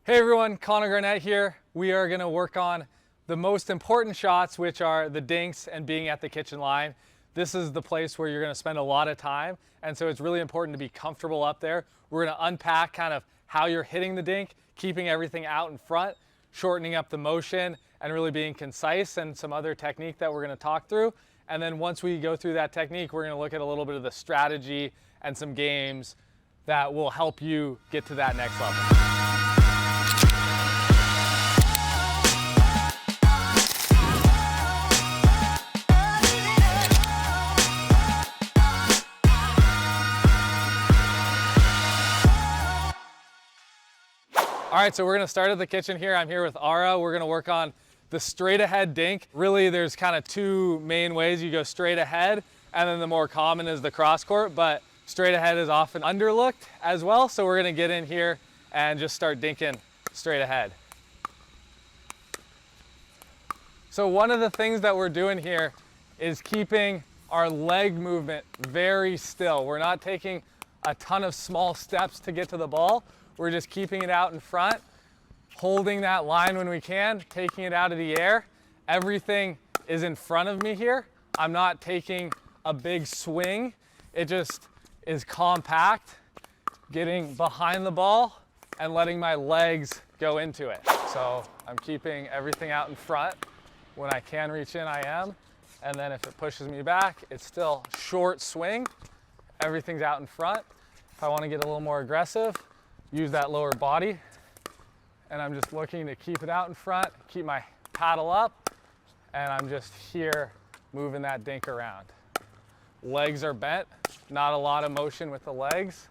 Hey everyone, Garnett here. We are going to work on the most important shots, which are the dinks and being at the kitchen line. This is the place where you're going to spend a lot of time, and so it's really important to be comfortable up there. We're going to unpack kind of how you're hitting the dink, keeping everything out in front, shortening up the motion, and really being concise, and some other technique that we're going to talk through. And then once we go through that technique, we're going to look at a little bit of the strategy and some games that will help you get to that next level. All right, so we're gonna start at the kitchen here. I'm here with Ara. We're gonna work on the straight ahead dink. Really, there's kind of two main ways. You go straight ahead, and then the more common is the cross court, but straight ahead is often underlooked as well. So we're gonna get in here and just start dinking straight ahead. So one of the things that we're doing here is keeping our leg movement very still. We're not taking a ton of small steps to get to the ball. We're just keeping it out in front, holding that line when we can, taking it out of the air. Everything is in front of me here. I'm not taking a big swing. It just is compact, getting behind the ball and letting my legs go into it. So I'm keeping everything out in front. When I can reach in, I am. And then if it pushes me back, it's still short swing. Everything's out in front. If I want to get a little more aggressive, use that lower body, and I'm just looking to keep it out in front, keep my paddle up, and I'm just here moving that dink around. Legs are bent, not a lot of motion with the legs.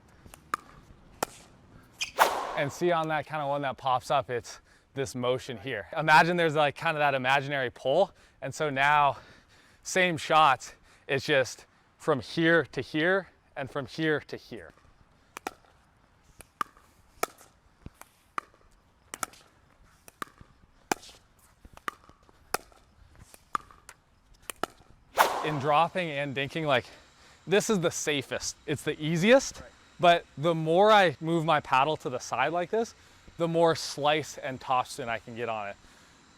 And see on that kind of one that pops up, it's this motion here. Imagine there's like kind of that imaginary pole, and so now, same shots, it's just from here to here and from here to here. In dropping and dinking, like this is the safest, it's the easiest, but the more I move my paddle to the side like this, the more slice and topspin I can get on it.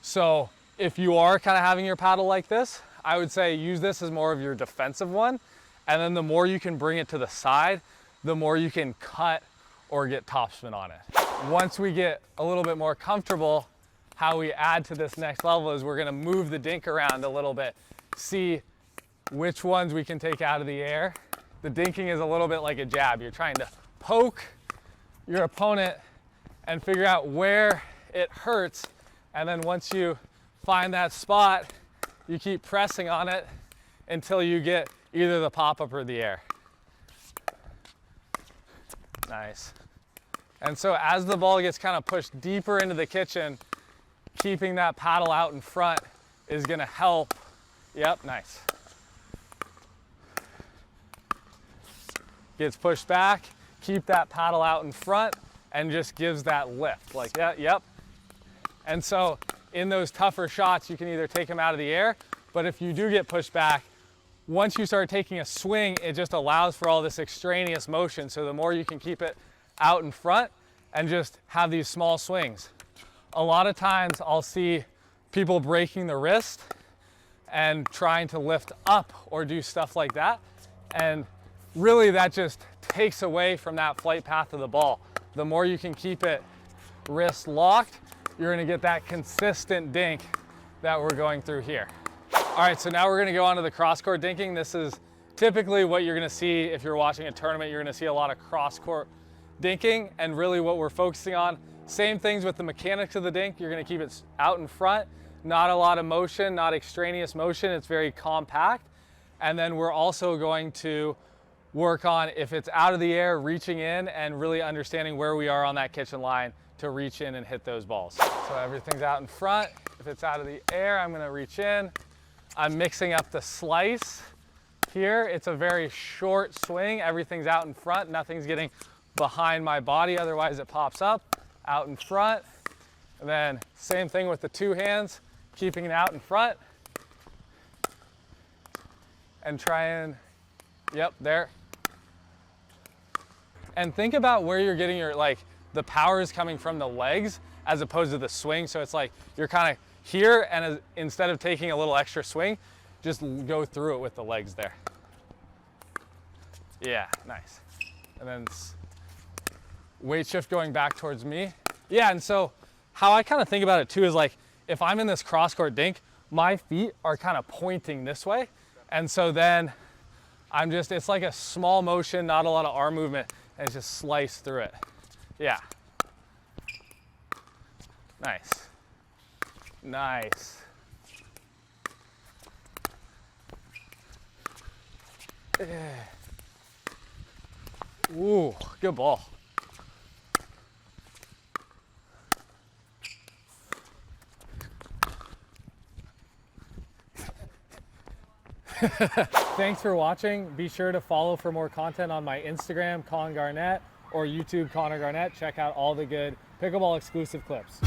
So if you are kind of having your paddle like this, I would say use this as more of your defensive one, and then the more you can bring it to the side, the more you can cut or get topspin on it. Once we get a little bit more comfortable, how we add to this next level is we're gonna move the dink around a little bit, see which ones we can take out of the air. The dinking is a little bit like a jab. You're trying to poke your opponent and figure out where it hurts. And then once you find that spot, you keep pressing on it until you get either the pop-up or the air. Nice. And so as the ball gets kind of pushed deeper into the kitchen, keeping that paddle out in front is gonna help. Yep, nice. Gets pushed back, keep that paddle out in front, and just gives that lift like that, yep. And so in those tougher shots, you can either take them out of the air, but if you do get pushed back, once you start taking a swing, it just allows for all this extraneous motion. So the more you can keep it out in front and just have these small swings. A lot of times I'll see people breaking the wrist and trying to lift up or do stuff like that. And really that just takes away from that flight path of the ball. The more you can keep it wrist locked, you're gonna get that consistent dink that we're going through here. All right, so now we're gonna go on to the cross-court dinking. This is typically what you're gonna see if you're watching a tournament. You're gonna see a lot of cross-court dinking, and really what we're focusing on, same things with the mechanics of the dink. You're gonna keep it out in front, not a lot of motion, not extraneous motion. It's very compact. And then we're also going to work on, if it's out of the air, reaching in and really understanding where we are on that kitchen line to reach in and hit those balls. So everything's out in front. If it's out of the air, I'm gonna reach in. I'm mixing up the slice here. It's a very short swing. Everything's out in front. Nothing's getting behind my body, otherwise it pops up. Out in front. And then same thing with the two hands, keeping it out in front. And try and, yep, there. And think about where you're getting your, like, the power is coming from the legs as opposed to the swing. So it's like you're kind of here, and instead of taking a little extra swing, just go through it with the legs there. Yeah, nice. And then weight shift going back towards me. Yeah, and so how I kind of think about it too is like, if I'm in this cross court dink, my feet are kind of pointing this way. And so then I'm just, it's like a small motion, not a lot of arm movement, and it's just slice through it. Yeah. Nice. Nice. Ooh, good ball. Thanks for watching. Be sure to follow for more content on my Instagram, Con Garnett, or YouTube, Connor Garnett. Check out all the good pickleball exclusive clips.